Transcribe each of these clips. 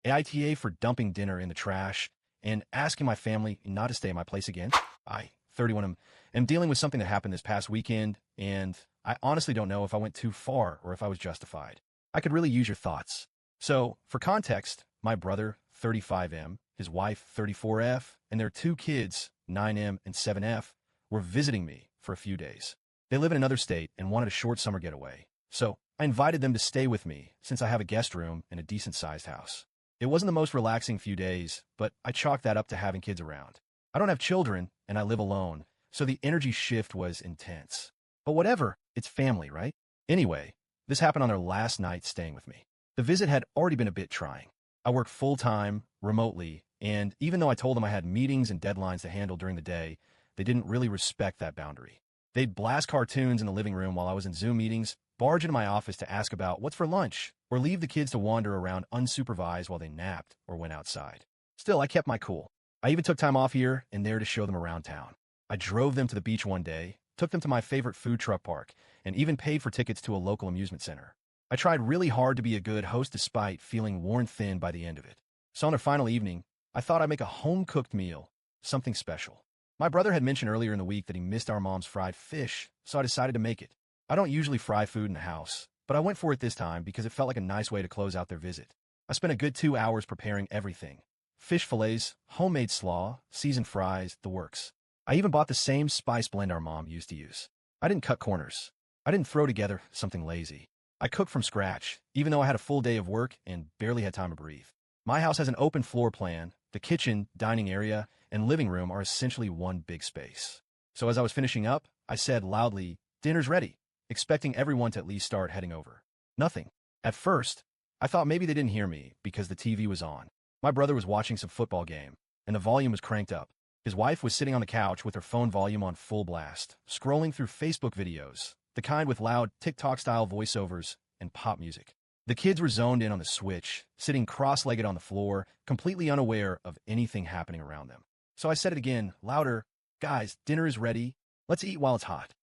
AITA for dumping dinner in the trash and asking my family not to stay at my place again. I, 31, am dealing with something that happened this past weekend, and I honestly don't know if I went too far or if I was justified. I could really use your thoughts. So, for context, my brother, 35M, his wife, 34F, and their two kids, 9M and 7F, were visiting me for a few days. They live in another state and wanted a short summer getaway, so I invited them to stay with me since I have a guest room in a decent-sized house. It wasn't the most relaxing few days, but I chalked that up to having kids around. I don't have children, and I live alone, so the energy shift was intense. But whatever, it's family, right? Anyway, this happened on their last night staying with me. The visit had already been a bit trying. I work full-time, remotely, and even though I told them I had meetings and deadlines to handle during the day, they didn't really respect that boundary. They'd blast cartoons in the living room while I was in Zoom meetings, barge into my office to ask about what's for lunch, or leave the kids to wander around unsupervised while they napped or went outside. Still, I kept my cool. I even took time off here and there to show them around town. I drove them to the beach one day, took them to my favorite food truck park, and even paid for tickets to a local amusement center. I tried really hard to be a good host despite feeling worn thin by the end of it. So on their final evening, I thought I'd make a home-cooked meal, something special. My brother had mentioned earlier in the week that he missed our mom's fried fish, so I decided to make it. I don't usually fry food in the house, but I went for it this time because it felt like a nice way to close out their visit. I spent a good 2 hours preparing everything. Fish fillets, homemade slaw, seasoned fries, the works. I even bought the same spice blend our mom used to use. I didn't cut corners. I didn't throw together something lazy. I cooked from scratch, even though I had a full day of work and barely had time to breathe. My house has an open floor plan. The kitchen, dining area, and living room are essentially one big space. So as I was finishing up, I said loudly, "Dinner's ready," expecting everyone to at least start heading over. Nothing. At first, I thought maybe they didn't hear me because the TV was on. My brother was watching some football game, and the volume was cranked up. His wife was sitting on the couch with her phone volume on full blast, scrolling through Facebook videos, the kind with loud TikTok-style voiceovers and pop music. The kids were zoned in on the Switch, sitting cross-legged on the floor, completely unaware of anything happening around them. So I said it again, louder, "Guys, dinner is ready. Let's eat while it's hot."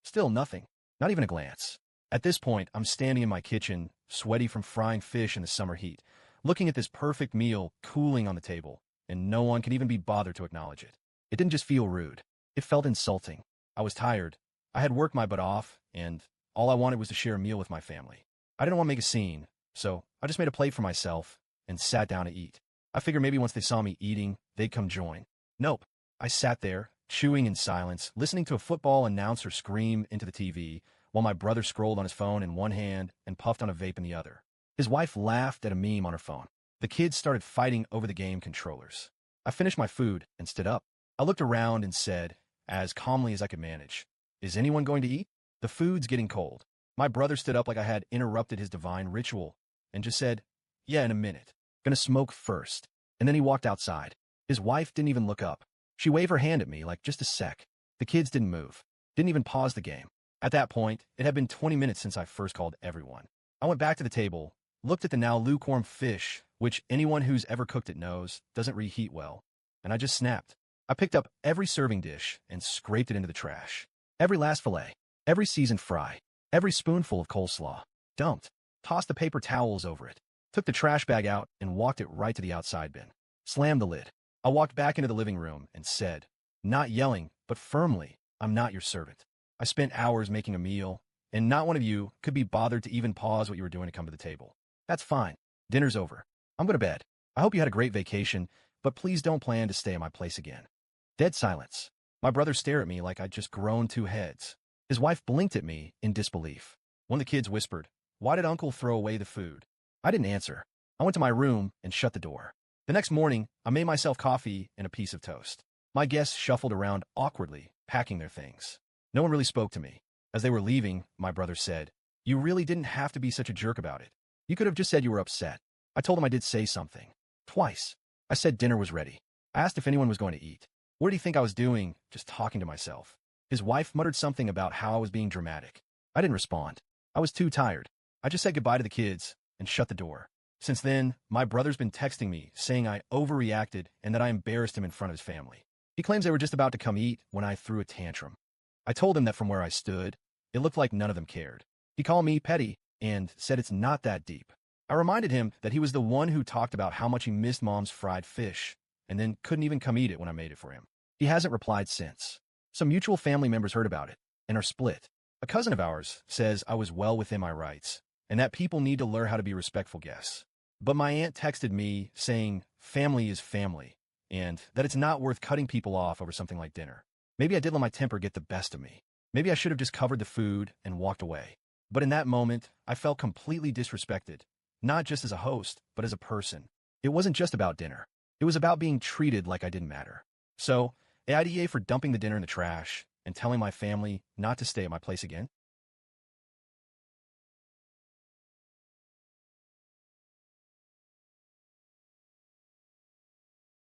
Still nothing. Not even a glance. At this point, I'm standing in my kitchen, sweaty from frying fish in the summer heat, looking at this perfect meal cooling on the table, and no one can even be bothered to acknowledge it. It didn't just feel rude. It felt insulting. I was tired. I had worked my butt off, and all I wanted was to share a meal with my family. I didn't want to make a scene, so I just made a plate for myself and sat down to eat. I figured maybe once they saw me eating, they'd come join. Nope. I sat there, chewing in silence, listening to a football announcer scream into the TV, while my brother scrolled on his phone in one hand and puffed on a vape in the other. His wife laughed at a meme on her phone. The kids started fighting over the game controllers. I finished my food and stood up. I looked around and said, as calmly as I could manage, "Is anyone going to eat? The food's getting cold." My brother stood up like I had interrupted his divine ritual and just said, "Yeah, in a minute. Gonna smoke first." And then he walked outside. His wife didn't even look up. She waved her hand at me like, "Just a sec." The kids didn't move. Didn't even pause the game. At that point, it had been 20 minutes since I first called everyone. I went back to the table, looked at the now lukewarm fish, which anyone who's ever cooked it knows doesn't reheat well, and I just snapped. I picked up every serving dish and scraped it into the trash. Every last fillet, every seasoned fry, every spoonful of coleslaw. Dumped. Tossed the paper towels over it. Took the trash bag out and walked it right to the outside bin. Slammed the lid. I walked back into the living room and said, not yelling, but firmly, "I'm not your servant. I spent hours making a meal, and not one of you could be bothered to even pause what you were doing to come to the table. That's fine. Dinner's over. I'm going to bed. I hope you had a great vacation, but please don't plan to stay at my place again." Dead silence. My brother stared at me like I'd just grown two heads. His wife blinked at me in disbelief. One of the kids whispered, "Why did Uncle throw away the food?" I didn't answer. I went to my room and shut the door. The next morning, I made myself coffee and a piece of toast. My guests shuffled around awkwardly, packing their things. No one really spoke to me. As they were leaving, my brother said, "You really didn't have to be such a jerk about it. You could have just said you were upset." I told him I did say something. Twice. I said dinner was ready. I asked if anyone was going to eat. What did he think I was doing, just talking to myself? His wife muttered something about how I was being dramatic. I didn't respond. I was too tired. I just said goodbye to the kids and shut the door. Since then, my brother's been texting me, saying I overreacted and that I embarrassed him in front of his family. He claims they were just about to come eat when I threw a tantrum. I told him that from where I stood, it looked like none of them cared. He called me petty and said it's not that deep. I reminded him that he was the one who talked about how much he missed Mom's fried fish, and then couldn't even come eat it when I made it for him. He hasn't replied since. Some mutual family members heard about it and are split. A cousin of ours says I was well within my rights, and that people need to learn how to be respectful guests. But my aunt texted me saying family is family, and that it's not worth cutting people off over something like dinner. Maybe I did let my temper get the best of me. Maybe I should have just covered the food and walked away. But in that moment, I felt completely disrespected, not just as a host, but as a person. It wasn't just about dinner. It was about being treated like I didn't matter. So, AITA for dumping the dinner in the trash and telling my family not to stay at my place again.